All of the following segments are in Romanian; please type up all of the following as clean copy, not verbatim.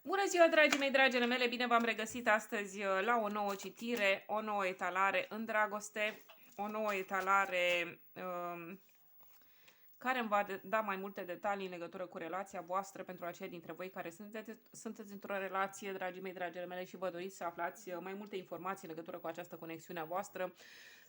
Bună ziua, dragii mei, dragile mele! Bine v-am regăsit astăzi la o nouă citire, o nouă etalare în dragoste, o nouă etalare care îmi va da mai multe detalii în legătură cu relația voastră pentru aceia dintre voi care sunteți într-o relație, dragii mei, dragile mele, și vă doriți să aflați mai multe informații în legătură cu această conexiune a voastră.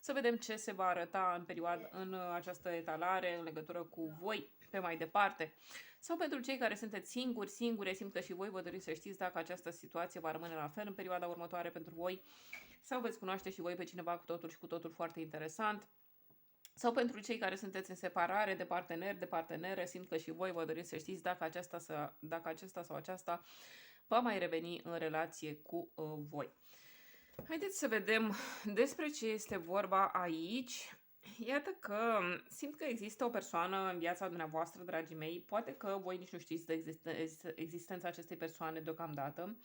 Să vedem ce se va arăta în această etalare în legătură cu voi pe mai departe. Sau pentru cei care sunteți singure, simt că și voi vă doriți să știți dacă această situație va rămâne la fel în perioada următoare pentru voi, sau veți cunoaște și voi pe cineva cu totul și cu totul foarte interesant. Sau pentru cei care sunteți în separare de partener, de partenere, simt că și voi vă doriți să știți dacă acesta sau aceasta va mai reveni în relație cu voi. Haideți să vedem despre ce este vorba aici. Iată că simt că există o persoană în viața dumneavoastră, dragii mei. Poate că voi nici nu știți de existența acestei persoane deocamdată.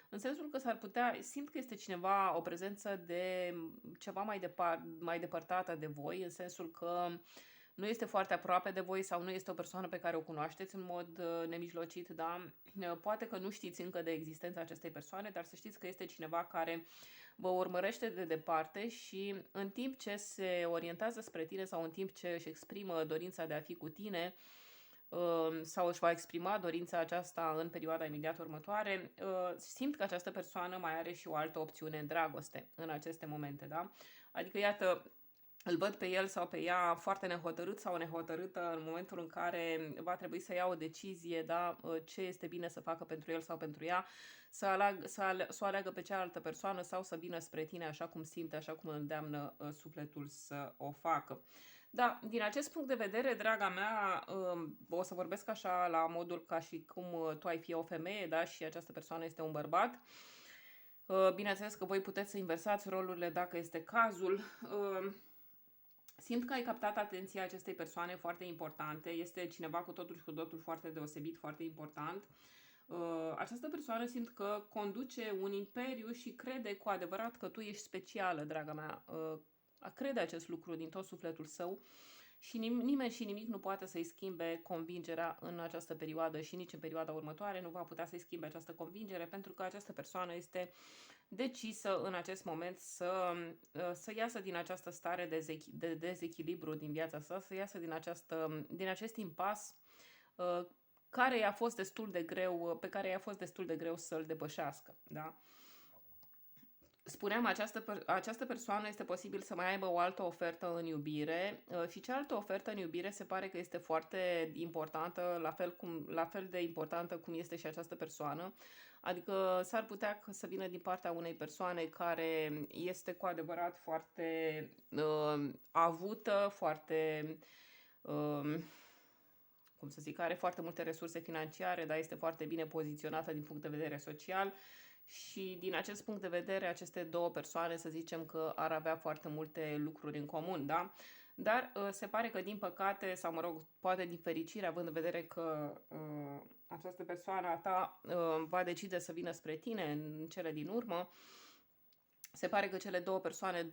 În sensul că s-ar putea, simt că este cineva, o prezență de ceva mai depărtată de voi, în sensul că nu este foarte aproape de voi sau nu este o persoană pe care o cunoașteți în mod nemijlocit, da? Poate că nu știți încă de existența acestei persoane, dar să știți că este cineva care vă urmărește de departe și în timp ce se orientează spre tine sau în timp ce își exprimă dorința de a fi cu tine, sau își va exprima dorința aceasta în perioada imediat următoare, simt că această persoană mai are și o altă opțiune în dragoste în aceste momente, da? Adică, iată, îl văd pe el sau pe ea foarte nehotărât sau nehotărâtă în momentul în care va trebui să ia o decizie, da? Ce este bine să facă pentru el sau pentru ea, să o aleagă pe cealaltă persoană sau să vină spre tine așa cum simte, așa cum îl îndeamnă sufletul să o facă. Da, din acest punct de vedere, draga mea, o să vorbesc așa la modul ca și cum tu ai fi o femeie, da, și această persoană este un bărbat. Bineînțeles că voi puteți să inversați rolurile dacă este cazul. Simt că ai captat atenția acestei persoane foarte importante. Este cineva cu totul și cu totul foarte deosebit, foarte important. Această persoană simt că conduce un imperiu și crede cu adevărat că tu ești specială, draga mea. Crede acest lucru din tot sufletul său și nimeni și nimic nu poate să-i schimbe convingerea în această perioadă și nici în perioada următoare nu va putea să-i schimbe această convingere, pentru că această persoană este decisă în acest moment să iasă din această stare de dezechilibru din viața sa, să iasă din acest impas care i-a fost destul de greu, pe care i-a fost destul de greu să-l depășească. Da? Spuneam, această persoană este posibil să mai aibă o altă ofertă în iubire și cealaltă ofertă în iubire se pare că este foarte importantă, la fel de importantă cum este și această persoană. Adică s-ar putea să vină din partea unei persoane care este cu adevărat foarte avută, foarte... cum să zic, are foarte multe resurse financiare, dar este foarte bine poziționată din punct de vedere social. Și din acest punct de vedere, aceste două persoane, să zicem că ar avea foarte multe lucruri în comun, da? Dar se pare că, din păcate, sau mă rog, poate din fericire, având în vedere că această persoană a ta va decide să vină spre tine în cele din urmă, se pare că cele două persoane,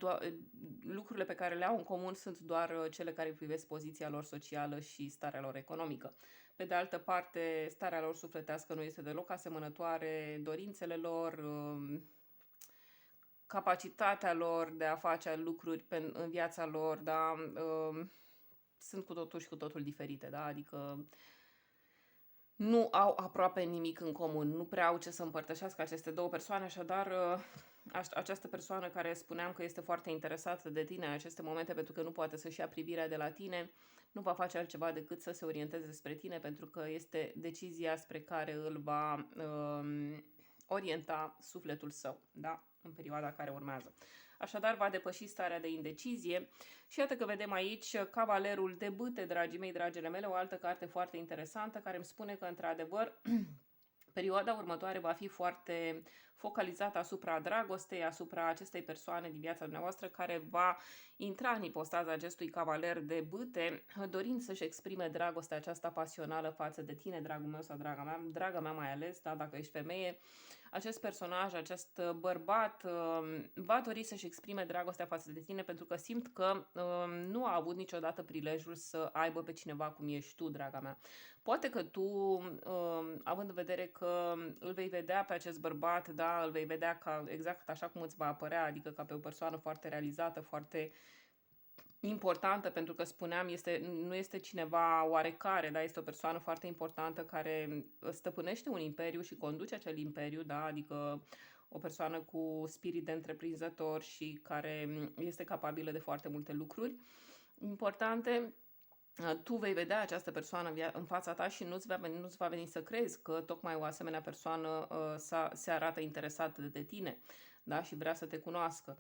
lucrurile pe care le au în comun sunt doar cele care privesc poziția lor socială și starea lor economică. Pe de altă parte, starea lor sufletească nu este deloc asemănătoare, dorințele lor, capacitatea lor de a face lucruri în viața lor, da, sunt cu totul și cu totul diferite, da, adică nu au aproape nimic în comun, nu prea au ce să împărtășească aceste două persoane, așadar această persoană care spuneam că este foarte interesată de tine în aceste momente pentru că nu poate să-și ia privirea de la tine, nu va face altceva decât să se orienteze spre tine pentru că este decizia spre care îl va orienta sufletul său, da? În perioada care urmează. Așadar, va depăși starea de indecizie și iată că vedem aici Cavalerul de bâte, dragii mei, dragile mele, o altă carte foarte interesantă care îmi spune că, într-adevăr, perioada următoare va fi foarte focalizată asupra dragostei, asupra acestei persoane din viața dumneavoastră care va intra în ipostaza acestui cavaler de bâte, dorind să-și exprime dragostea aceasta pasională față de tine, dragul meu sau draga mea mai ales, da, dacă ești femeie. acest personaj, acest bărbat va dori să-și exprime dragostea față de tine pentru că simt că nu a avut niciodată prilejul să aibă pe cineva cum ești tu, draga mea. Poate că tu, având în vedere că îl vei vedea pe acest bărbat, da, îl vei vedea ca exact așa cum îți va apărea, adică ca pe o persoană foarte realizată, foarte importantă, pentru că spuneam, nu este cineva oarecare, da, este o persoană foarte importantă care stăpânește un imperiu și conduce acel imperiu, da, adică o persoană cu spirit de întreprinzător și care este capabilă de foarte multe lucruri importante. Tu vei vedea această persoană în fața ta și nu-ți va veni să crezi că tocmai o asemenea persoană se arată interesată de tine, da, și vrea să te cunoască.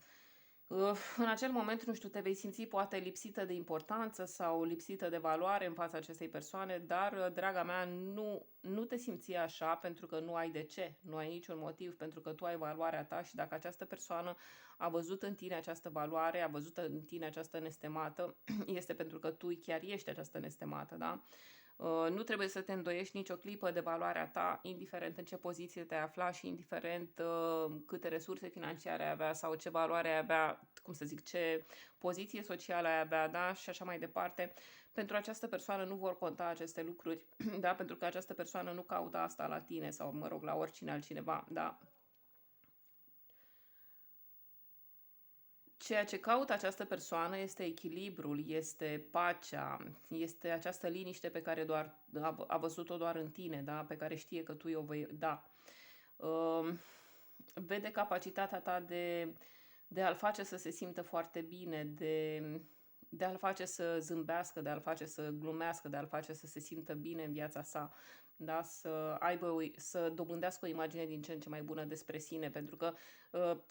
În acel moment, nu știu, te vei simți poate lipsită de importanță sau lipsită de valoare în fața acestei persoane, dar, draga mea, nu te simți așa pentru că nu ai de ce, nu ai niciun motiv, pentru că tu ai valoarea ta și dacă această persoană a văzut în tine această valoare, a văzut în tine această nestemată, este pentru că tu chiar ești această nestemată, da? Nu trebuie să te îndoiești nicio clipă de valoarea ta, indiferent în ce poziție te afla și indiferent câte resurse financiare ai avea sau ce valoare ai avea, cum să zic, ce poziție socială ai avea, da, și așa mai departe. Pentru această persoană nu vor conta aceste lucruri, da, pentru că această persoană nu caută asta la tine sau, mă rog, la oricine altcineva, da. Ceea ce caută această persoană este echilibrul, este pacea, este această liniște pe care a văzut-o doar în tine, da? Pe care știe că tu o vei da. Vede capacitatea ta de a-l face să se simtă foarte bine, de a-l face să zâmbească, de a-l face să glumească, de a-l face să se simtă bine în viața sa, da? Să dobândească o imagine din ce în ce mai bună despre sine, pentru că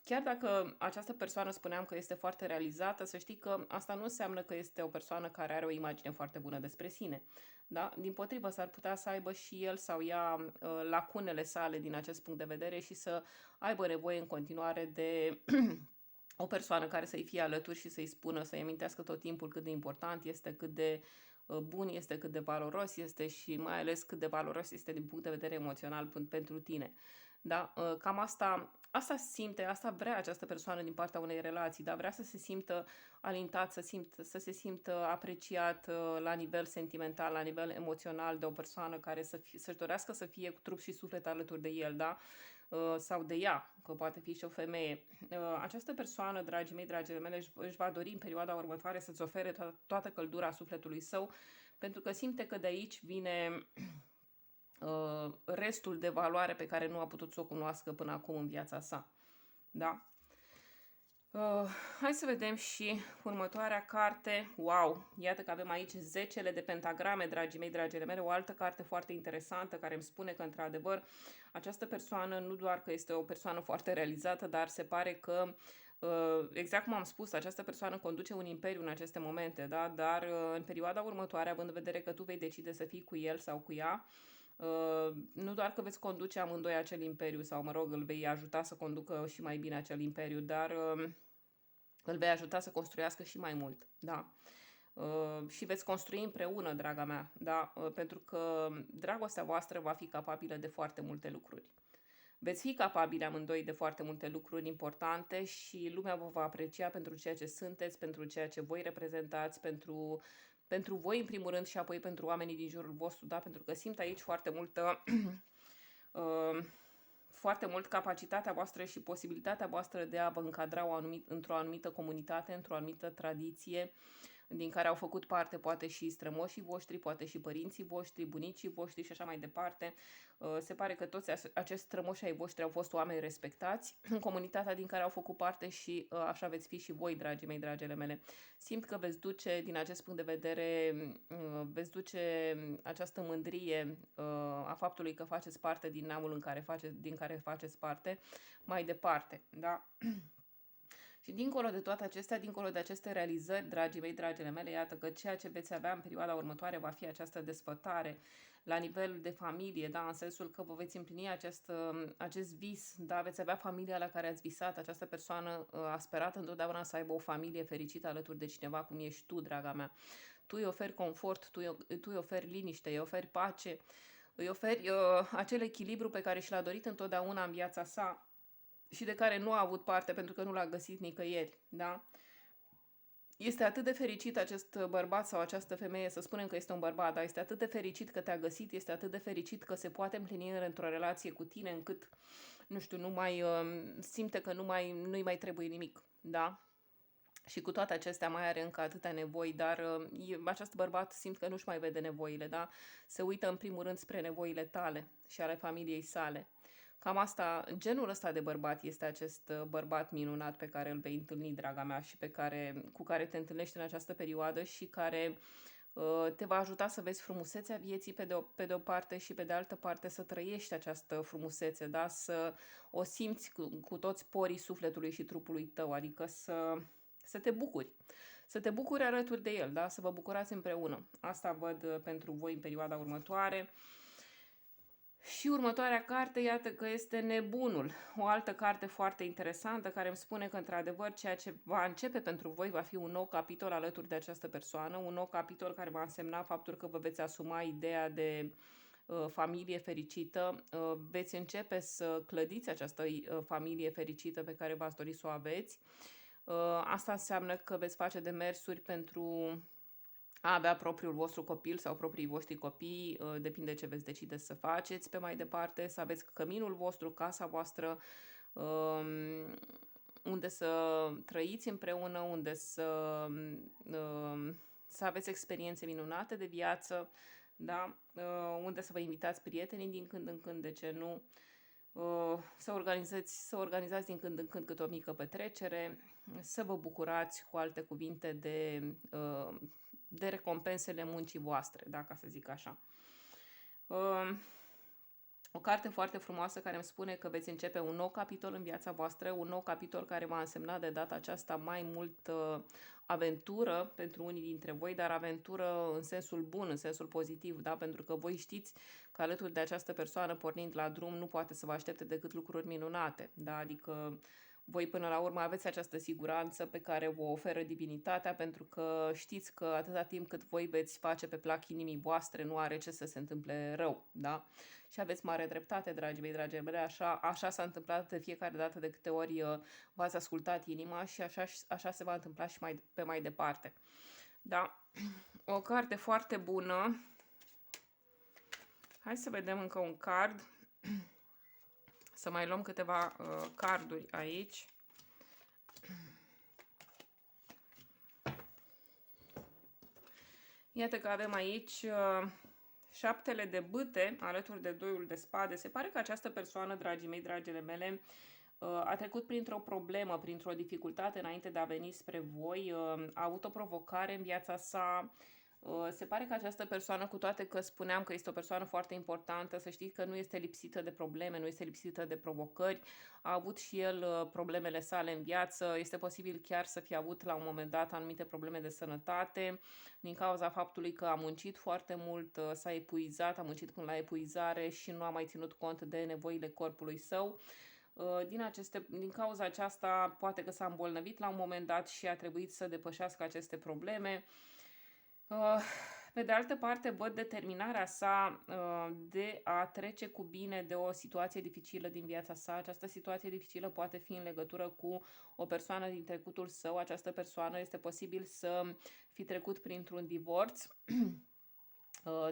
chiar dacă această persoană spuneam că este foarte realizată, să știi că asta nu înseamnă că este o persoană care are o imagine foarte bună despre sine. Da? Dimpotrivă, s-ar putea să aibă și el sau ea lacunele sale din acest punct de vedere și să aibă nevoie în continuare de o persoană care să-i fie alături și să-i spună, să-i amintească tot timpul cât de important este, cât de bun este, cât de valoros este și mai ales cât de valoros este din punct de vedere emoțional pentru tine. Da? Cam asta simte, asta vrea această persoană din partea unei relații, dar vrea să se simtă alintat, să se simtă apreciat la nivel sentimental, la nivel emoțional de o persoană care să-și dorească să fie cu trup și suflet alături de el, da? Sau de ea, că poate fi și o femeie. Această persoană, dragii mei, dragile mele, își va dori în perioada următoare să-ți ofere toată căldura sufletului său, pentru că simte că de aici vine restul de valoare pe care nu a putut să o cunoască până acum în viața sa. Da? Hai să vedem și următoarea carte. Wow! Iată că avem aici 10 de pentagrame, dragii mei, dragile mele, o altă carte foarte interesantă care îmi spune că, într-adevăr, această persoană nu doar că este o persoană foarte realizată, dar se pare că, exact cum am spus, această persoană conduce un imperiu în aceste momente, da? Dar în perioada următoare, având în vedere că tu vei decide să fii cu el sau cu ea, nu doar că veți conduce amândoi acel imperiu sau, mă rog, îl vei ajuta să conducă și mai bine acel imperiu, dar îl vei ajuta să construiască și mai mult, da? Și veți construi împreună, draga mea, da? Pentru că dragostea voastră va fi capabilă de foarte multe lucruri. Veți fi capabili amândoi de foarte multe lucruri importante și lumea vă va aprecia pentru ceea ce sunteți, pentru ceea ce voi reprezentați, pentru voi în primul rând și apoi pentru oamenii din jurul vostru, da? Pentru că simt aici foarte multă foarte mult capacitatea voastră și posibilitatea voastră de a vă încadra într-o anumită comunitate, într-o anumită tradiție din care au făcut parte poate și strămoșii voștri, poate și părinții voștri, bunicii voștri și așa mai departe. Se pare că toți acești strămoși ai voștri au fost oameni respectați în comunitatea din care au făcut parte și așa veți fi și voi, dragii mei, dragele mele. Simt că veți duce, din acest punct de vedere, veți duce această mândrie a faptului că faceți parte din neamul din care faceți parte mai departe, da? Și dincolo de toate acestea, dincolo de aceste realizări, dragii mei, dragile mele, iată că ceea ce veți avea în perioada următoare va fi această desfătare la nivel de familie, da, în sensul că vă veți împlini acest vis, da, veți avea familia la care ați visat, această persoană a sperat întotdeauna să aibă o familie fericită alături de cineva cum ești tu, draga mea. Tu îi oferi confort, tu îi oferi liniște, îi oferi pace, Îi oferi acel echilibru pe care și l-a dorit întotdeauna în viața sa și de care nu a avut parte pentru că nu l-a găsit nicăieri, da? Este atât de fericit acest bărbat sau această femeie, să spunem că este un bărbat, dar este atât de fericit că te-a găsit, este atât de fericit că se poate împlini într-o relație cu tine, încât, nu știu, nu mai simte că nu-i mai trebuie nimic, da? Și cu toate acestea mai are încă atâtea nevoi, dar acest bărbat simt că nu-și mai vede nevoile, da? Se uită în primul rând spre nevoile tale și ale familiei sale. Cam asta, genul ăsta de bărbat este acest bărbat minunat pe care îl vei întâlni, draga mea, și cu care te întâlnești în această perioadă și care te va ajuta să vezi frumusețea vieții pe de o parte și pe de altă parte să trăiești această frumusețe, da? Să o simți cu toți porii sufletului și trupului tău, adică să te bucuri. Să te bucuri alături de el, da? Să vă bucurați împreună. Asta văd pentru voi în perioada următoare. Și următoarea carte, iată că este Nebunul, o altă carte foarte interesantă care îmi spune că, într-adevăr, ceea ce va începe pentru voi va fi un nou capitol alături de această persoană, un nou capitol care va însemna faptul că vă veți asuma ideea de familie fericită, veți începe să clădiți această familie fericită pe care v-ați dori să o aveți. Asta înseamnă că veți face demersuri pentru a avea propriul vostru copil sau proprii voștri copii, depinde ce veți decide să faceți pe mai departe, să aveți căminul vostru, casa voastră, unde să trăiți împreună, unde să aveți experiențe minunate de viață, da? Unde să vă invitați prietenii din când în când, de ce nu? Să organizați din când în când câte o mică petrecere, să vă bucurați, cu alte cuvinte, de recompensele muncii voastre, dacă să zic așa. O carte foarte frumoasă care îmi spune că veți începe un nou capitol în viața voastră, un nou capitol care va însemna de data aceasta mai mult aventură pentru unii dintre voi, dar aventură în sensul bun, în sensul pozitiv, da? Pentru că voi știți că alături de această persoană pornind la drum nu poate să vă aștepte decât lucruri minunate, da? Adică voi până la urmă aveți această siguranță pe care vă oferă divinitatea, pentru că știți că atâta timp cât voi veți face pe plac inimii voastre, nu are ce să se întâmple rău, da? Și aveți mare dreptate, dragii mei, dragii mele, așa s-a întâmplat de fiecare dată de câte ori v-ați ascultat inima și așa se va întâmpla și pe mai departe. Da? O carte foarte bună. Hai să vedem încă un card. Să mai luăm câteva carduri aici. Iată că avem aici șaptele de bâte alături de doiul de spade. Se pare că această persoană, dragii mei, dragile mele, a trecut printr-o problemă, printr-o dificultate înainte de a veni spre voi, a avut o provocare în viața sa. Se pare că această persoană, cu toate că spuneam că este o persoană foarte importantă, să știți că nu este lipsită de probleme, nu este lipsită de provocări, a avut și el problemele sale în viață, este posibil chiar să fie avut la un moment dat anumite probleme de sănătate, din cauza faptului că a muncit foarte mult, s-a epuizat, a muncit până la epuizare și nu a mai ținut cont de nevoile corpului său. Din cauza aceasta, poate că s-a îmbolnăvit la un moment dat și a trebuit să depășească aceste probleme. Pe de altă parte, văd determinarea sa de a trece cu bine de o situație dificilă din viața sa. Această situație dificilă poate fi în legătură cu o persoană din trecutul său. Această persoană este posibil să fi trecut printr-un divorț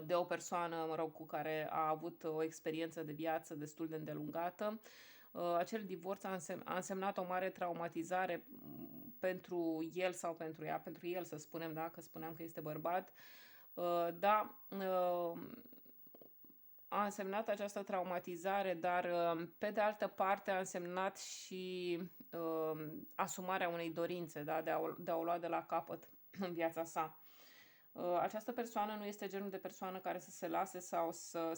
de o persoană, mă rog, cu care a avut o experiență de viață destul de îndelungată. Acel divorț a însemnat o mare traumatizare pentru el sau pentru ea, pentru el să spunem, da, că spuneam că este bărbat, da, a însemnat această traumatizare, dar pe de altă parte a însemnat și asumarea unei dorințe, da, de a o lua de la capăt în viața sa. Această persoană nu este genul de persoană care să se lase sau să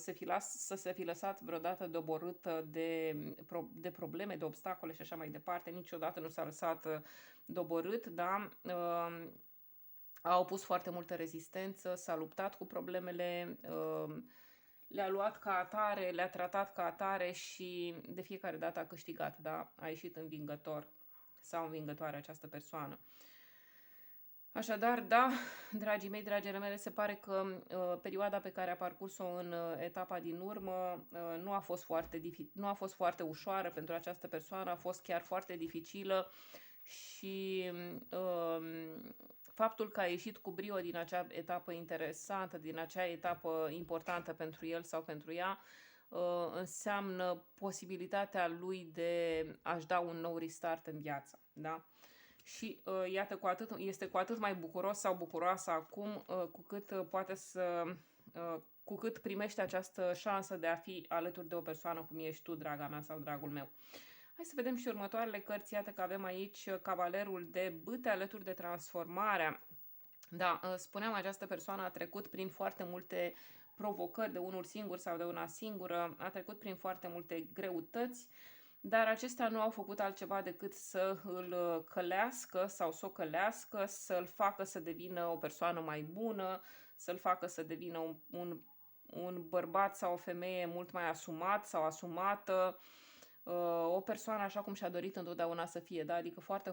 se fi lăsat vreodată doborâtă de probleme, de obstacole și așa mai departe. Niciodată nu s-a lăsat doborât, da? A opus foarte multă rezistență, s-a luptat cu problemele, le-a luat ca atare, le-a tratat ca atare și de fiecare dată a câștigat, da? A ieșit învingător sau învingătoare această persoană. Așadar, da, dragii mei, dragile mele, se pare că perioada pe care a parcurs-o în etapa din urmă nu a fost foarte ușoară pentru această persoană, a fost chiar foarte dificilă și faptul că a ieșit cu brio din acea etapă interesantă, din acea etapă importantă pentru el sau pentru ea, înseamnă posibilitatea lui de a-și da un nou restart în viață, da? Și iată, este cu atât mai bucuros sau bucuroasă acum, cu cât primește această șansă de a fi alături de o persoană cum ești tu, draga mea sau dragul meu. Hai să vedem și următoarele cărți. Iată că avem aici Cavalerul de Bâte alături de transformarea. Da, spuneam, această persoană a trecut prin foarte multe provocări de unul singur sau de una singură, a trecut prin foarte multe greutăți, dar acestea nu au făcut altceva decât să îl călească sau să o călească, să-l facă să devină o persoană mai bună, să-l facă să devină un bărbat sau o femeie mult mai asumat sau asumată, o persoană așa cum și-a dorit întotdeauna să fie, da? Adică foarte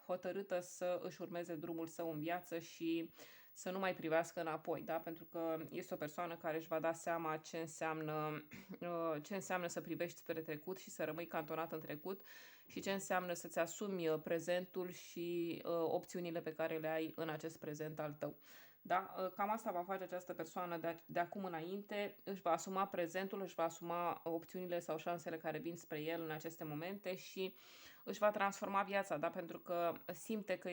hotărâtă să își urmeze drumul său în viață și să nu mai privească înapoi, da? Pentru că este o persoană care își va da seama ce înseamnă să privești spre trecut și să rămâi cantonat în trecut și ce înseamnă să-ți asumi prezentul și opțiunile pe care le ai în acest prezent al tău. Da? Cam asta va face această persoană de acum înainte, își va asuma prezentul, își va asuma opțiunile sau șansele care vin spre el în aceste momente și își va transforma viața, da? Pentru că simte că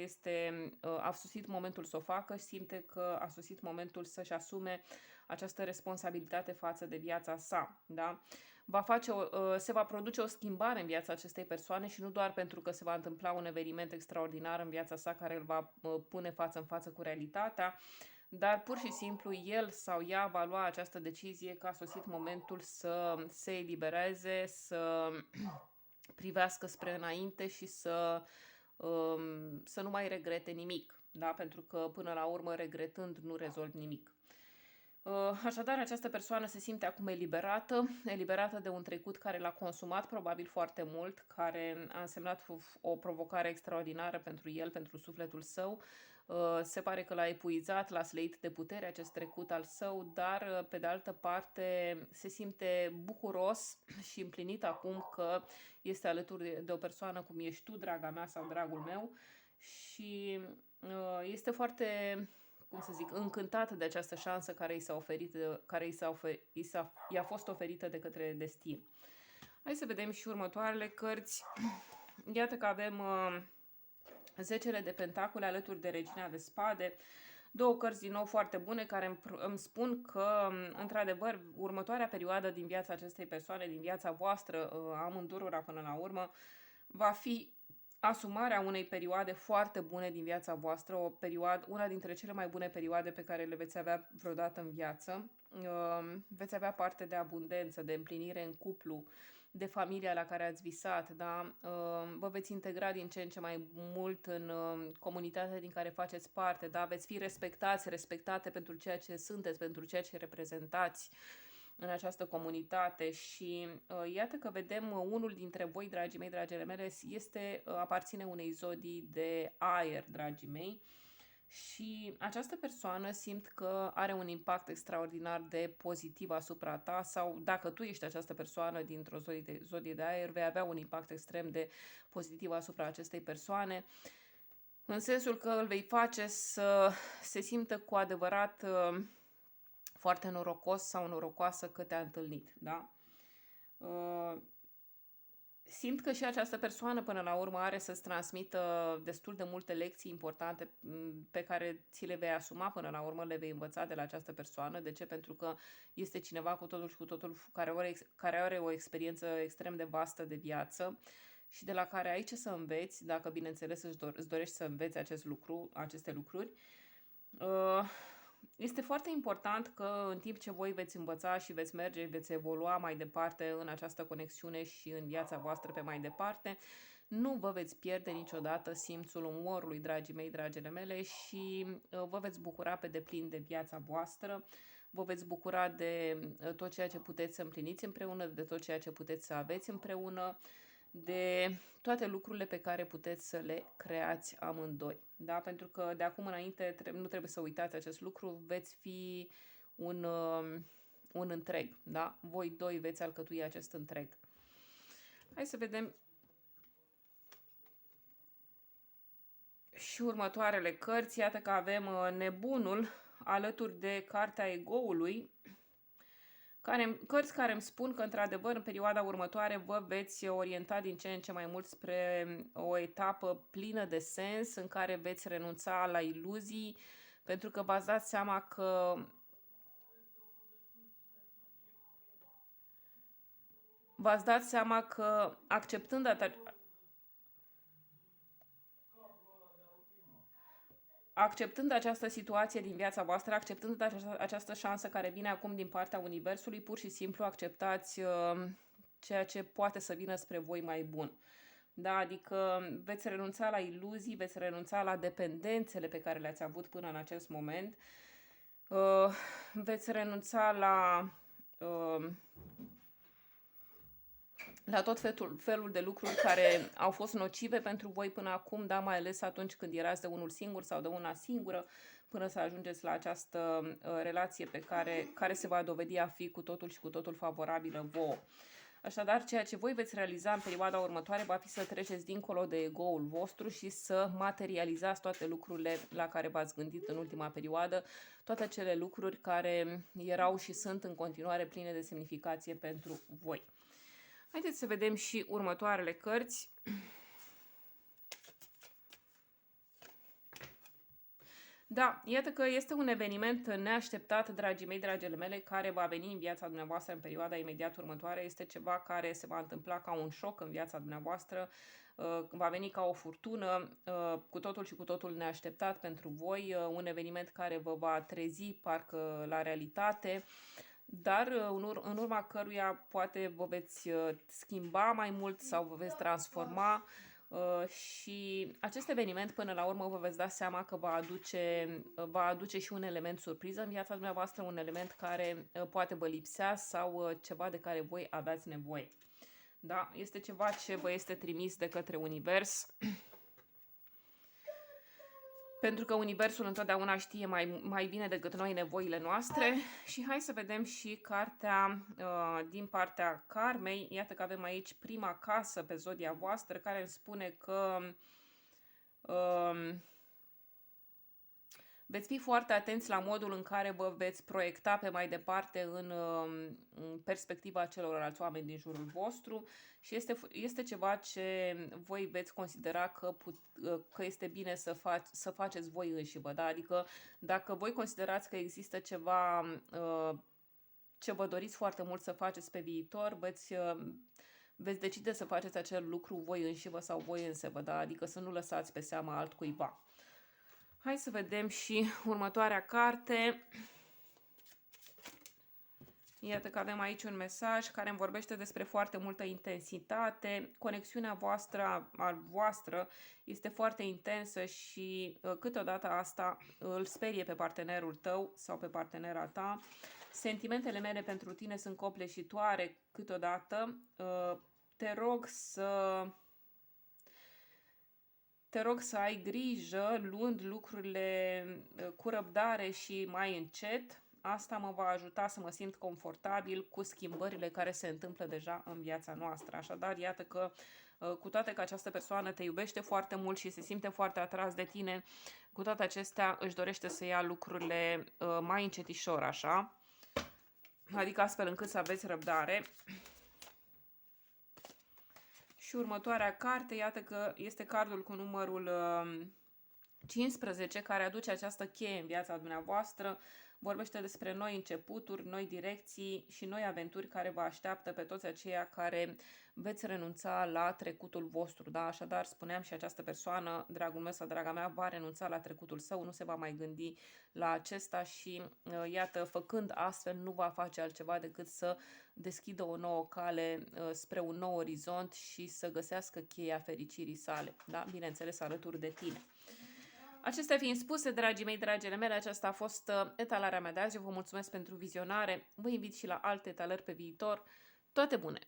a sosit momentul să o facă, simte că a sosit momentul să-și asume această responsabilitate față de viața sa. Da? Se va produce o schimbare în viața acestei persoane și nu doar pentru că se va întâmpla un eveniment extraordinar în viața sa care îl va pune față în față cu realitatea, dar pur și simplu el sau ea va lua această decizie că a sosit momentul să se elibereze, să privească spre înainte și să nu mai regrete nimic, da? Pentru că până la urmă regretând nu rezolvi nimic. Așadar, această persoană se simte acum eliberată de un trecut care l-a consumat probabil foarte mult, care a însemnat o provocare extraordinară pentru el, pentru sufletul său. Se pare că l-a epuizat, l-a slăit de putere acest trecut al său, dar pe de altă parte se simte bucuros și împlinit acum că este alături de o persoană cum ești tu, draga mea sau dragul meu, și este foarte, cum să zic, încântată de această șansă care i-a fost oferită de către destin. Hai să vedem și următoarele cărți. Iată că avem Zecele de Pentacole alături de Regina de Spade. Două cărți din nou foarte bune care îmi spun că, într-adevăr, următoarea perioadă din viața acestei persoane, din viața voastră, amândurora până la urmă, va fi asumarea unei perioade foarte bune din viața voastră, una dintre cele mai bune perioade pe care le veți avea vreodată în viață. Veți avea parte de abundență, de împlinire în cuplu, de familia la care ați visat, da? Vă veți integra din ce în ce mai mult în comunitatea din care faceți parte, da? Veți fi respectate pentru ceea ce sunteți, pentru ceea ce reprezentați în această comunitate și iată că vedem unul dintre voi, dragii mei, dragile mele, aparține unei zodii de aer, dragii mei, și această persoană simt că are un impact extraordinar de pozitiv asupra ta sau dacă tu ești această persoană dintr-o zodie de aer, vei avea un impact extrem de pozitiv asupra acestei persoane, în sensul că îl vei face să se simtă cu adevărat foarte norocos sau norocoasă că te-a întâlnit, da? Simt că și această persoană până la urmă are să-ți transmită destul de multe lecții importante pe care ți le vei asuma până la urmă, le vei învăța de la această persoană. De ce? Pentru că este cineva cu totul și cu totul care are o experiență extrem de vastă de viață și de la care ai ce să înveți, dacă bineînțeles îți dorești să înveți aceste lucruri. Este foarte important că în timp ce voi veți învăța și veți merge, veți evolua mai departe în această conexiune și în viața voastră pe mai departe, nu vă veți pierde niciodată simțul umorului, dragii mei, dragile mele, și vă veți bucura pe deplin de viața voastră, vă veți bucura de tot ceea ce puteți să împliniți împreună, de tot ceea ce puteți să aveți împreună, de toate lucrurile pe care puteți să le creați amândoi. Da? Pentru că de acum înainte nu trebuie să uitați acest lucru, veți fi un întreg. Da? Voi doi veți alcătui acest întreg. Hai să vedem și următoarele cărți. Iată că avem Nebunul alături de Cartea Egoului, cărți care îmi spun că, într-adevăr, în perioada următoare vă veți orienta din ce în ce mai mult spre o etapă plină de sens, în care veți renunța la iluzii, pentru că v-ați dat seama că acceptând această situație din viața voastră, acceptând această șansă care vine acum din partea Universului, pur și simplu acceptați ceea ce poate să vină spre voi mai bun. Da, adică veți renunța la iluzii, veți renunța la dependențele pe care le-ați avut până în acest moment, veți renunța la tot felul de lucruri care au fost nocive pentru voi până acum, da, mai ales atunci când erați de unul singur sau de una singură, până să ajungeți la această relație care se va dovedi a fi cu totul și cu totul favorabilă vouă. Așadar, ceea ce voi veți realiza în perioada următoare va fi să treceți dincolo de ego-ul vostru și să materializați toate lucrurile la care v-ați gândit în ultima perioadă, toate acele lucruri care erau și sunt în continuare pline de semnificație pentru voi. Haideți să vedem și următoarele cărți. Da, iată că este un eveniment neașteptat, dragii mei, dragile mele, care va veni în viața dumneavoastră în perioada imediat următoare. Este ceva care se va întâmpla ca un șoc în viața dumneavoastră, va veni ca o furtună, cu totul și cu totul neașteptat pentru voi, un eveniment care vă va trezi parcă la realitate, dar în urma căruia poate vă veți schimba mai mult sau vă veți transforma. Și acest eveniment până la urmă vă veți da seama că va aduce și un element surpriză în viața dumneavoastră, un element care poate vă lipsea sau ceva de care voi aveați nevoie. Da? Este ceva ce vă este trimis de către Univers, pentru că Universul întotdeauna știe mai bine decât noi nevoile noastre. Și hai să vedem și cartea din partea Karmei. Iată că avem aici prima casă pe zodia voastră, care îmi spune că veți fi foarte atenți la modul în care vă veți proiecta pe mai departe în perspectiva celorlalți oameni din jurul vostru și este ceva ce voi veți considera că este bine să faceți voi înșivă. Da? Adică dacă voi considerați că există ceva ce vă doriți foarte mult să faceți pe viitor, veți decide să faceți acel lucru voi înșivă sau voi însevă, da? Adică să nu lăsați pe seama altcuiva. Hai să vedem și următoarea carte. Iată că avem aici un mesaj care îmi vorbește despre foarte multă intensitate. Conexiunea voastră este foarte intensă și câteodată asta îl sperie pe partenerul tău sau pe partenera ta. Sentimentele mele pentru tine sunt copleșitoare câteodată. Te rog să ai grijă, luând lucrurile cu răbdare și mai încet. Asta mă va ajuta să mă simt confortabil cu schimbările care se întâmplă deja în viața noastră. Așadar, iată că cu toate că această persoană te iubește foarte mult și se simte foarte atras de tine, cu toate acestea își dorește să ia lucrurile mai încetișor, așa. Adică astfel încât să aveți răbdare. Și următoarea carte, iată că este cardul cu numărul 15, care aduce această cheie în viața dumneavoastră. Vorbește despre noi începuturi, noi direcții și noi aventuri care vă așteaptă pe toți aceia care veți renunța la trecutul vostru. Da? Așadar, spuneam, și această persoană, dragul meu sau draga mea, va renunța la trecutul său, nu se va mai gândi la acesta și, iată, făcând astfel, nu va face altceva decât să deschidă o nouă cale spre un nou orizont și să găsească cheia fericirii sale. Da? Bineînțeles, alături de tine. Acestea fiind spuse, dragii mei, dragile mele, aceasta a fost etalarea mea de azi. Eu vă mulțumesc pentru vizionare. Vă invit și la alte etalări pe viitor. Toate bune!